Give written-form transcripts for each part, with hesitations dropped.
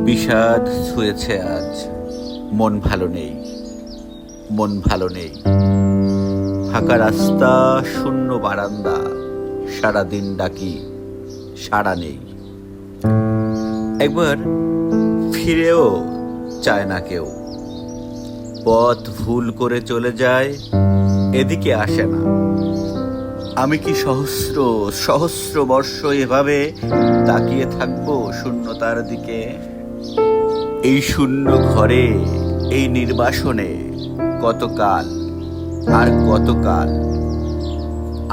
বিষাদ ছুঁয়েছে আজ, মন ভালো নেই, মন ভালো নেই। ফাঁকা রাস্তা, শূন্য বারান্দা, সারাদিন ডাকি, সাড়া নেই। একবার ফিরেও চায় না কেউ, পথ ভুল করে চলে যায়, এদিকে আসে না। আমি কি সহস্র সহস্র বর্ষ এভাবে তাকিয়ে থাকবো শূন্যতার দিকে? এই শূন্য ঘরে, এই নির্বাসনে কতকাল আর কতকাল।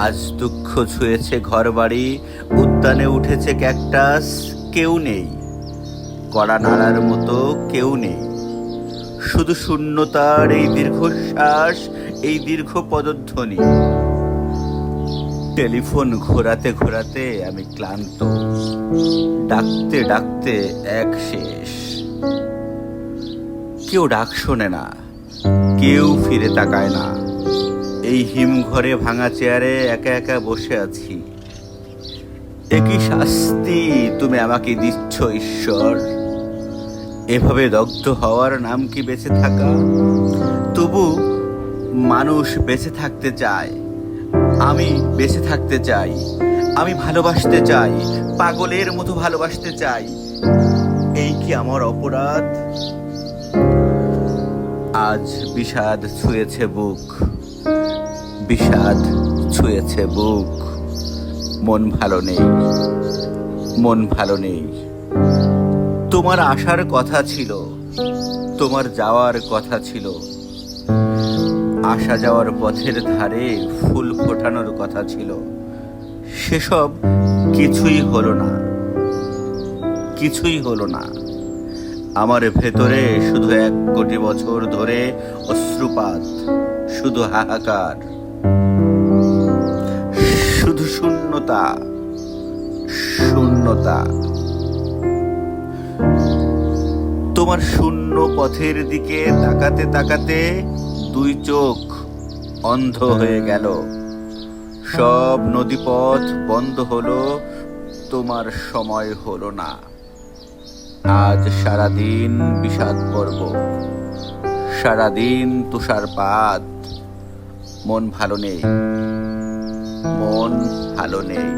আজ দুঃখ ছুঁয়েছে ঘর বাড়ি, উদ্যানে উঠেছে ক্যাকটাস, কেউ নেই, কড়া নাড়ার মতো কেউ নেই। শুধু শূন্যতার এই দীর্ঘশ্বাস, এই দীর্ঘ পদধ্বনি। টেলিফোন ঘোরাতে ঘোরাতে আমি ক্লান্ত, ডাকতে ডাকতে এক শেষ। কেউ ডাক শোনে না, কেউ ফিরে তাকায় না। এই হিমঘরে ভাঙা চেয়ারে একা একা বসে আছি। একই শাস্তি তুমি আমাকে দিচ্ছ ঈশ্বর। এভাবে দগ্ধ হওয়ার নাম কি বেঁচে থাকা? তবু মানুষ বেঁচে থাকতে চায়, আমি বেঁচে থাকতে চাই, আমি ভালোবাসতে চাই, পাগলের মতো ভালোবাসতে চাই। এই কি আমার অপরাধ? আজ বিষাদ ছুঁয়েছে বুক, বিষাদ ছুঁয়েছে বুক। মন ভালো নেই, মন ভালো নেই। তোমার আসার কথা ছিল, তোমার যাওয়ার কথা ছিল। আসা যাওয়ার পথের ধারে ফুল ফোটানোর কথা ছিল। সেসব কিছুই হলো না, কিছুই হলো না। আমার ভেতরে শুধু 1 কোটি বছর ধরে অশ্রুপাত, শুধু হাহাকার, শুধু শূন্যতা, শূন্যতা। তোমার শূন্য পথের দিকে তাকাতে তাকাতে 2 চোখ অন্ধ হয়ে গেল। সব নদীপথ বন্ধ হলো, তোমার সময় হলো না। আজ সারাদিন বিষাদ পর্ব, সারাদিন তুষারপাত। মন ভালো নেই, মন ভালো নেই।